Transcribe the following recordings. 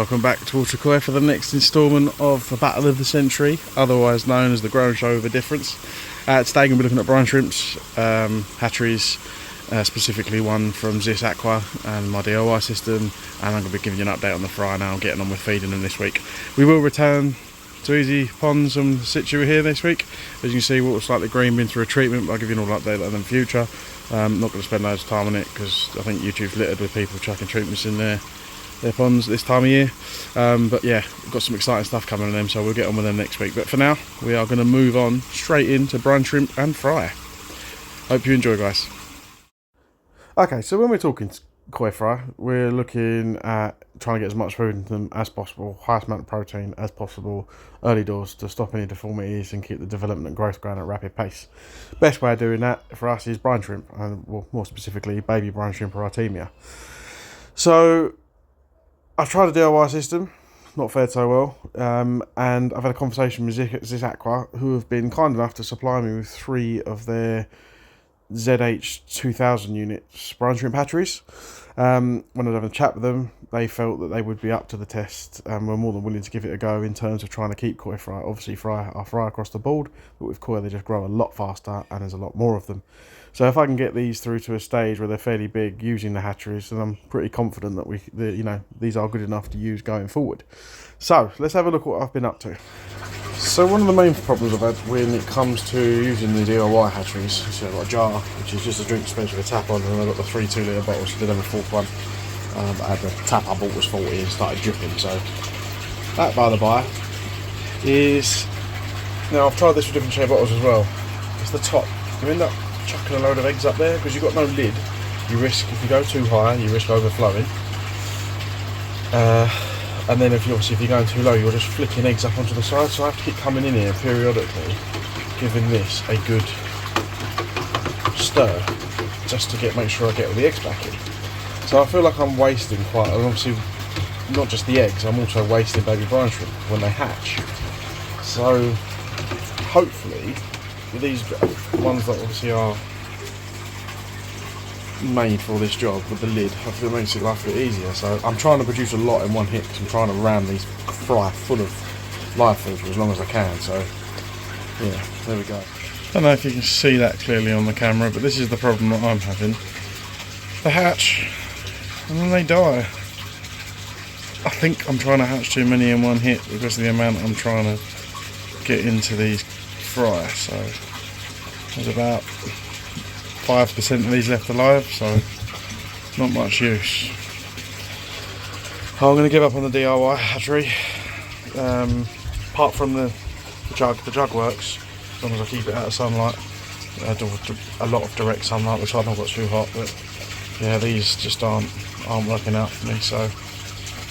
welcome back to Water Koi for the next instalment of the Battle of the Century, otherwise known as the Grown Show of a Difference. Today I'm going to be looking at brine shrimps, hatcheries, specifically one from Ziss Aqua and my DIY system, and I'm going to be giving you an update on the fry now, getting on with feeding them this week. We will return to easy ponds and situ here this week. As you can see, water's slightly green, been through a treatment, but I'll give you an all update on them in future. I'm not going to spend loads of time on it because I think YouTube's littered with people chucking treatments in their ponds this time of year. But yeah, we've got some exciting stuff coming on them, so we'll get on with them next week. But for now, we are going to move on straight into brine shrimp and fry. Hope you enjoy, guys. Okay, so when we're talking koi fry, we're looking at trying to get as much food into them as possible, highest amount of protein as possible, early doors to stop any deformities and keep the development and growth going at a rapid pace. Best way of doing that for us is brine shrimp, and well, more specifically baby brine shrimp or Artemia. So I've tried a DIY system, not fared so well, and I've had a conversation with Ziss Aqua, who have been kind enough to supply me with 3 of their ZH2000 units brine shrimp hatcheries. When I was having a chat with them, they felt that they would be up to the test and were more than willing to give it a go in terms of trying to keep koi fry. Obviously fry across the board, but with koi they just grow a lot faster and there's a lot more of them. So if I can get these through to a stage where they're fairly big using the hatcheries, then I'm pretty confident that these are good enough to use going forward. So let's have a look at what I've been up to. So one of the main problems I've had when it comes to using the DIY hatcheries, so I've got a jar, which is just a drink dispenser with a tap on, and I've got the 3 2-litre bottles. I did have a 4th one. The tap I bought was faulty and started dripping, so that, by the by, is... Now I've tried this with different shaped bottles as well. It's the top. You end up chucking a load of eggs up there because you've got no lid. You risk, if you go too high, you risk overflowing. And then if you're going too low, you're just flicking eggs up onto the side. So I have to keep coming in here periodically, giving this a good stir, just to make sure I get all the eggs back in. So I feel like I'm wasting quite, and obviously not just the eggs, I'm also wasting baby brine shrimp when they hatch. So hopefully with these ones that obviously are made for this job with the lid, I feel it makes it life a bit easier. So I'm trying to produce a lot in one hit because I'm trying to ram these fry full of live food for as long as I can. So yeah, there we go. I don't know if you can see that clearly on the camera, but this is the problem that I'm having. They hatch and then they die. I think I'm trying to hatch too many in one hit because of the amount I'm trying to get into these fry. So there's about 5% of these left alive, so not much use. I'm going to give up on the DIY hatchery. Apart from the jug works as long as I keep it out of sunlight. A lot of direct sunlight, which I've not got too hot, but yeah, these just aren't working out for me. So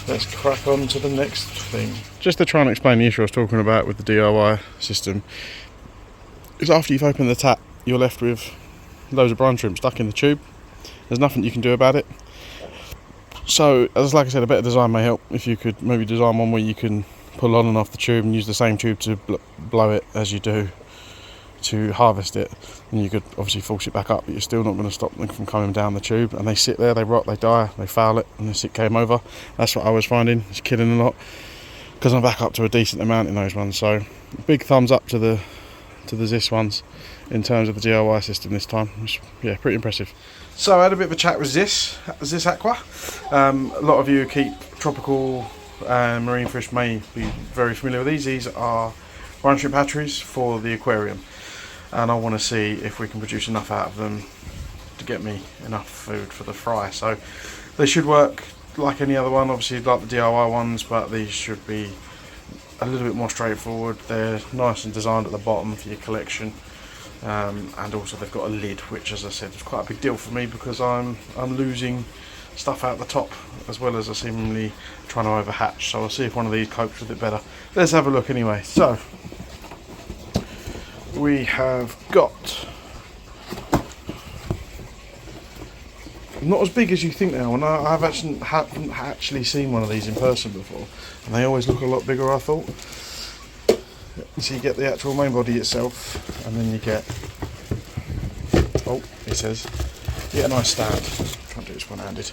let's crack on to the next thing. Just to try and explain the issue I was talking about with the DIY system, is after you've opened the tap, you're left with loads of brine shrimp stuck in the tube. There's nothing you can do about it. So, as like I said, a better design may help. If you could maybe design one where you can pull on and off the tube and use the same tube to blow it as you do to harvest it, and you could obviously force it back up, but you're still not going to stop them from coming down the tube. And they sit there, they rot, they die, they foul it, and this it came over. That's what I was finding. It's killing a lot because I'm back up to a decent amount in those ones. So, big thumbs up to the Ziss ones in terms of the DIY system this time. Yeah, pretty impressive. So I had a bit of a chat with Ziss Aqua. A lot of you who keep tropical marine fish may be very familiar with these. These are brine shrimp hatcheries for the aquarium, and I want to see if we can produce enough out of them to get me enough food for the fry. So they should work like any other one, obviously like the DIY ones, but these should be a little bit more straightforward. They're nice and designed at the bottom for your collection, and also they've got a lid, which, as I said, is quite a big deal for me because I'm losing stuff out the top as well as I seemingly trying to overhatch. So I'll see if one of these copes with it better. Let's have a look anyway. So we have got, not as big as you think they are, and I haven't actually seen one of these in person before, and they always look a lot bigger, I thought. So you get the actual main body itself, and then you get, oh, it says, you get a nice stand. I'm trying to do this one-handed.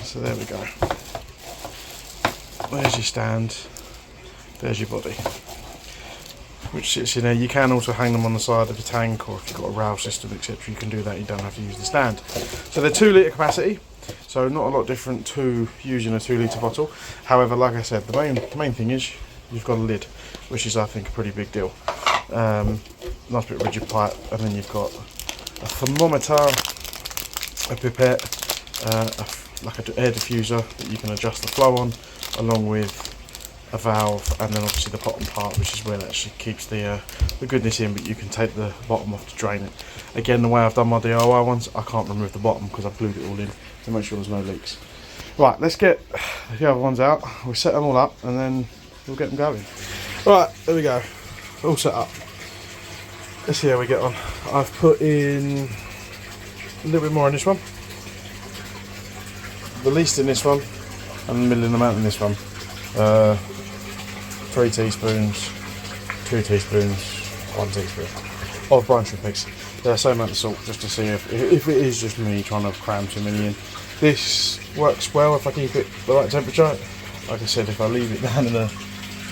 So there we go. there's your stand, there's your body, which sits in there. You can also hang them on the side of the tank, or if you've got a rail system, etc., you can do that. You don't have to use the stand. So they're 2 litre capacity, so not a lot different to using a 2 litre bottle. However, like I said, the main thing is you've got a lid, which is, I think, a pretty big deal. Nice bit of rigid pipe, and then you've got a thermometer, a pipette, like an air diffuser that you can adjust the flow on, along with a valve, and then obviously the bottom part, which is where it actually keeps the goodness in, but you can take the bottom off to drain it. Again, the way I've done my DIY ones, I can't remove the bottom because I've glued it all in to make sure there's no leaks. Right, let's get the other ones out, we'll set them all up, and then we'll get them going. Right, there we go, all set up. Let's see how we get on. I've put in a little bit more in this one, the least in this one, and the middle of the amount in this one. 3 teaspoons, 2 teaspoons, 1 teaspoon of brine shrimp eggs. Same amount of salt, just to see if it is just me trying to cram too many in. This works well if I keep it the right temperature. Like I said, if I leave it down in the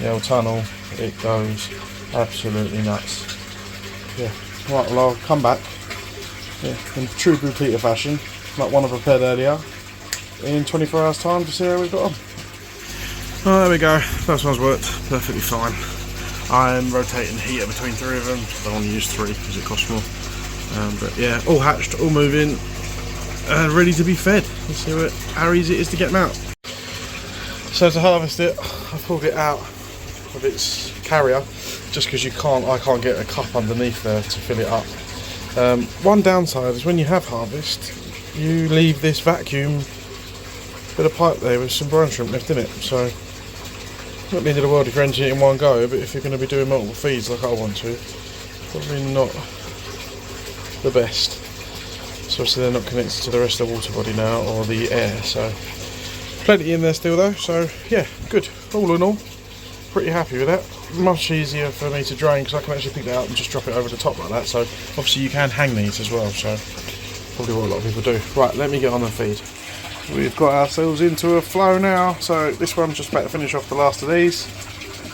old tunnel, it goes absolutely nuts. Yeah, right, well, I'll come back, in true repeater fashion, like one I prepared earlier, in 24 hours time to see how we've got on. Oh, there we go, first one's worked perfectly fine. I'm rotating the heater between 3 of them, I don't want to use 3 because it costs more. But yeah, all hatched, all moving, ready to be fed. Let's see how easy it is to get them out. So to harvest it, I pulled it out of its carrier, just because I can't get a cup underneath there to fill it up. One downside is when you have harvest, you leave this vacuum bit of pipe there with some brine shrimp left in it. So not the end of the world if you're emptying it in one go, but if you're going to be doing multiple feeds like I want to, probably not the best. So obviously they're not connected to the rest of the water body now, or the air, so plenty in there still though. So yeah, good, all in all pretty happy with that. Much easier for me to drain because I can actually pick that up and just drop it over the top like that. So obviously you can hang these as well, so probably what a lot of people do. Right, let me get on the feed. We've got ourselves into a flow now, so this one's just about to finish off the last of these.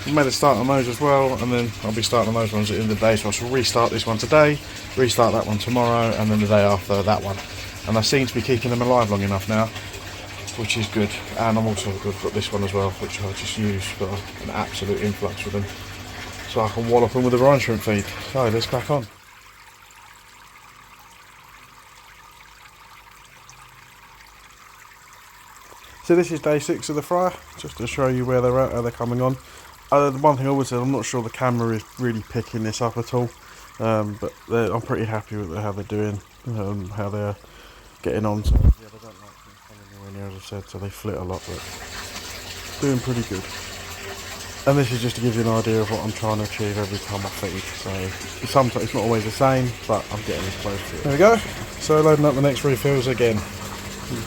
I made a start on those as well, and then I'll be starting on those ones at the end of the day, so I shall restart this one today, restart that one tomorrow, and then the day after that one. And I seem to be keeping them alive long enough now, which is good. And I'm also good for this one as well, which I just use for an absolute influx with them, so I can wallop them with a brine shrimp feed. So let's crack on. So this is day 6 of the fry, just to show you where they're at, how they're coming on. The one thing I would say, I'm not sure the camera is really picking this up at all, but I'm pretty happy with how they're doing, how they're getting on. So, yeah, they don't like things coming anywhere near, as I said, so they flit a lot, but doing pretty good. And this is just to give you an idea of what I'm trying to achieve every time I feed. So sometimes it's not always the same, but I'm getting as close to it. There we go. So loading up the next refills again.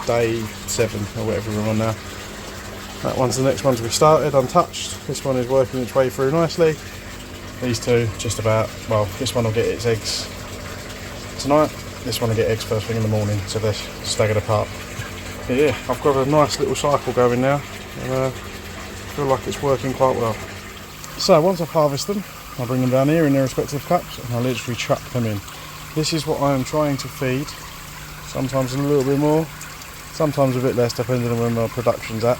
Day 7 or whatever we're on now. That one's the next one to be started, untouched. This one is working its way through nicely. These two just about, well, this one will get its eggs tonight, this one will get eggs first thing in the morning, so they're staggered apart. But yeah, I've got a nice little cycle going now, and I feel like it's working quite well. So once I've harvested them, I'll bring them down here in their respective cups and I'll literally chuck them in. This is what I am trying to feed, sometimes a little bit more, sometimes a bit less depending on where my production's at,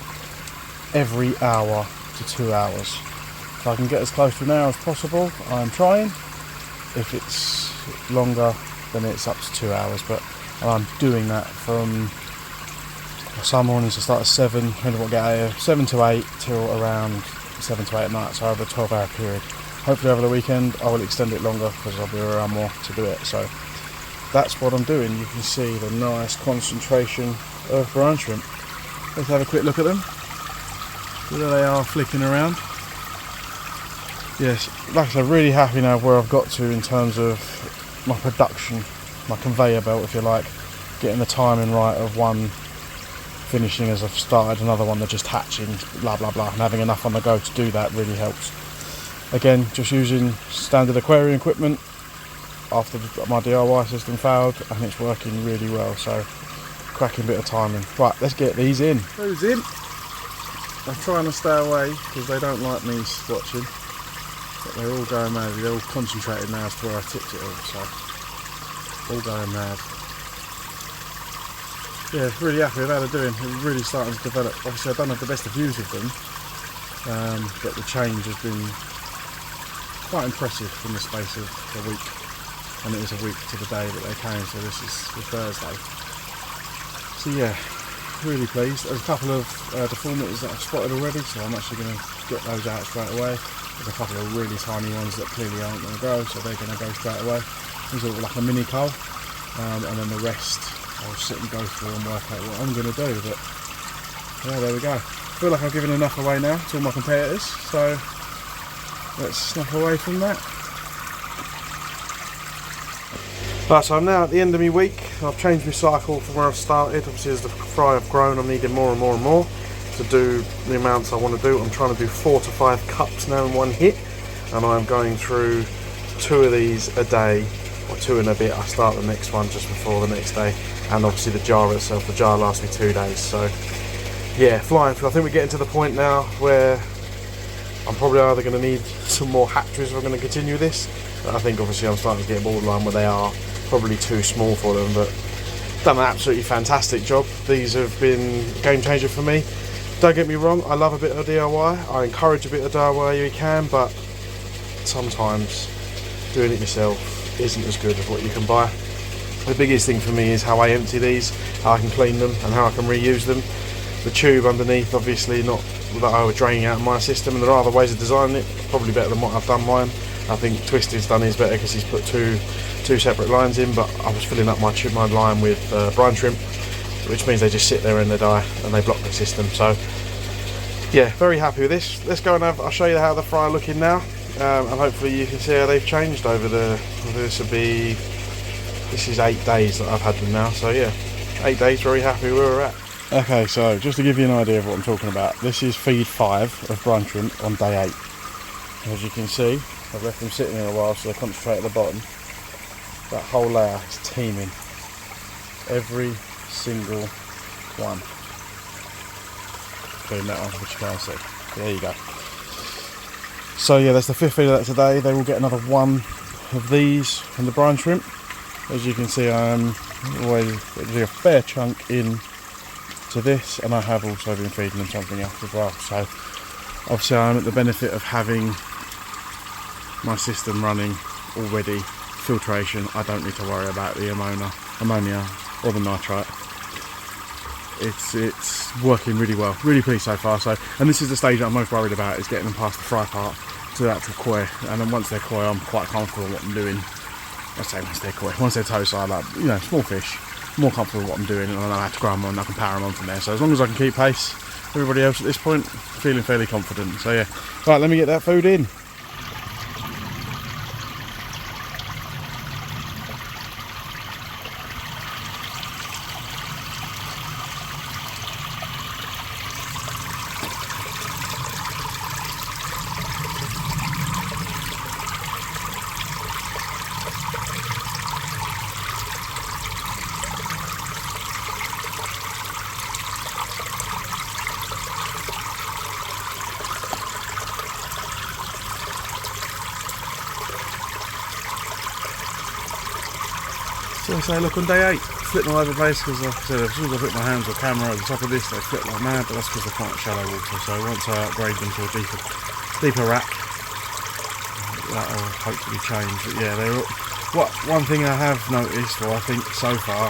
every hour to 2 hours. If I can get as close to an hour as possible, I'm trying. If it's longer, then it's up to 2 hours, but I'm doing that from some mornings I start at 7, depending on what I get out here, 7 to 8 till around 7 to 8 at night, so over a 12-hour period. Hopefully over the weekend I will extend it longer because I'll be around more to do it. So that's what I'm doing. You can see the nice concentration of brine shrimp. Let's have a quick look at them. There they are flicking around. Yes, like I said, really happy now where I've got to in terms of my production, my conveyor belt if you like, getting the timing right of one finishing as I've started another one, they're just hatching, blah blah blah, and having enough on the go to do that really helps. Again, just using standard aquarium equipment after my DIY system failed, and it's working really well, so cracking bit of timing. Right, let's get these in. Those in. I'm trying to stay away because they don't like me watching, but they're all going mad. They're all concentrated now as to where I tipped it all, so all going mad. Yeah, really happy with how they're doing. They're really starting to develop. Obviously I don't have the best of views of them, but the change has been quite impressive in the space of a week, and it was a week to the day that they came, so this is the Thursday. So yeah, really pleased. There's a couple of deformities that I've spotted already, so I'm actually going to get those out straight away. There's a couple of really tiny ones that clearly aren't going to grow, so they're going to go straight away. These are like a mini cull, and then the rest I'll sit and go through and work out what I'm going to do. But yeah, there we go. I feel like I've given enough away now to all my competitors, so let's snap away from that. Right, so I'm now at the end of my week. I've changed my cycle from where I started. Obviously as the fry have grown, I'm needing more and more and more to do the amounts I want to do. I'm trying to do 4 to 5 cups now in one hit, and I'm going through 2 of these a day, or 2 and a bit. I start the next one just before the next day, and obviously the jar itself, the jar lasts me 2 days. So yeah, flying through. I think we're getting to the point now where I'm probably either going to need some more hatcheries if I'm going to continue this. But I think obviously I'm starting to get borderline where they are probably too small for them, but done an absolutely fantastic job. These have been a game changer for me. Don't get me wrong, I love a bit of DIY. I encourage a bit of DIY where you can, but sometimes doing it yourself isn't as good as what you can buy. The biggest thing for me is how I empty these, how I can clean them, and how I can reuse them. The tube underneath, obviously not that I would drain out of my system, and there are other ways of designing it, probably better than what I've done mine. I think Twisted's done his better because he's put two separate lines in, but I was filling up my line with brine shrimp, which means they just sit there and they die and they block the system. So yeah, very happy with this. Let's go and I'll show you how the fry are looking now, and hopefully you can see how they've changed over this is 8 days that I've had them now. So yeah, 8 days, very happy where we're at. Okay, so just to give you an idea of what I'm talking about, this is feed 5 of brine shrimp on day 8. As you can see, I've left them sitting there a while so they concentrate at the bottom. That whole layer is teeming. Every single one. Doing that one, which you can't see. There you go. So yeah, that's the 5th feed of that today. They will get another 1 of these from the brine shrimp. As you can see, I'm always a fair chunk in to this, and I have also been feeding them something else as well. So obviously I'm at the benefit of having my system running already. Filtration, I don't need to worry about the ammonia or the nitrite. It's working really well, really pleased so far. So, and this is the stage that I'm most worried about, is getting them past the fry part to the actual koi. And then once they're koi, I'm quite comfortable with what I'm doing. I say once they're koi, once they're toast-side, like, you know, small fish, more comfortable with what I'm doing, and I know how to grow them on, and I can power them on from there. So as long as I can keep pace, everybody else at this point, feeling fairly confident. So yeah, right, let me get that food in. So say, look, on day 8, flipping all over the place because like I said, as soon as I put my hands or camera over the top of this, they flip like mad, but that's because they're quite shallow water. So once I upgrade them to a deeper rack, that'll hopefully change. But yeah, one thing I have noticed, or I think so far,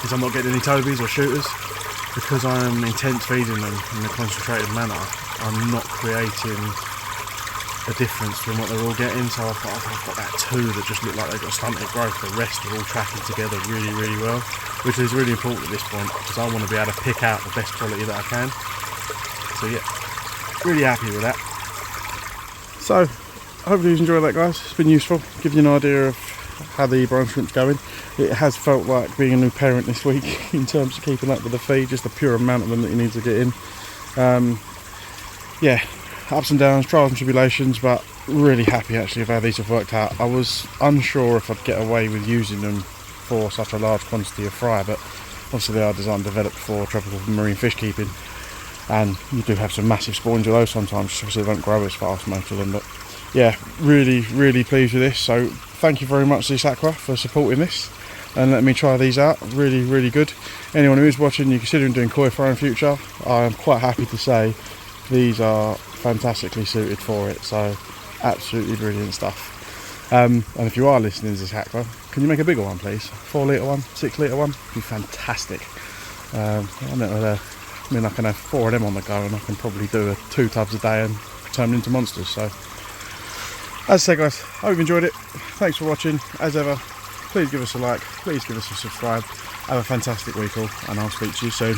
is I'm not getting any tobies or shooters because I am intense feeding them in a concentrated manner. I'm not creating a difference from what they're all getting. So I've got that 2 that just look like they've got stunted growth. The rest are all tracking together really, really well, which is really important at this point because I want to be able to pick out the best quality that I can. So yeah, really happy with that. So hopefully you enjoyed that, guys. It's been useful, give you an idea of how the brine shrimp's going. It has felt like being a new parent this week in terms of keeping up with the feed, just the pure amount of them that you need to get in. Yeah, ups and downs, trials and tribulations, but really happy actually of how these have worked out. I was unsure if I'd get away with using them for such a large quantity of fry, but obviously they are designed and developed for tropical marine fish keeping. and you do have some massive spawns of those sometimes, just obviously they don't grow as fast, most of them. But yeah, really pleased with this. So thank you very much, Ziss Aqua, for supporting this and letting me try these out. Really good. Anyone who is watching, you're considering doing koi fry in future, I'm quite happy to say these are fantastically suited for it. So absolutely brilliant stuff. And if you are listening to Ziss Aqua, can you make a bigger one, please? 4 litre one, 6 litre one, be fantastic. I mean, I can have 4 of them on the go, and I can probably do 2 tubs a day and turn them into monsters. So, as I say, guys, I hope you've enjoyed it. Thanks for watching. As ever, please give us a like, please give us a subscribe. Have a fantastic week all, and I'll speak to you soon.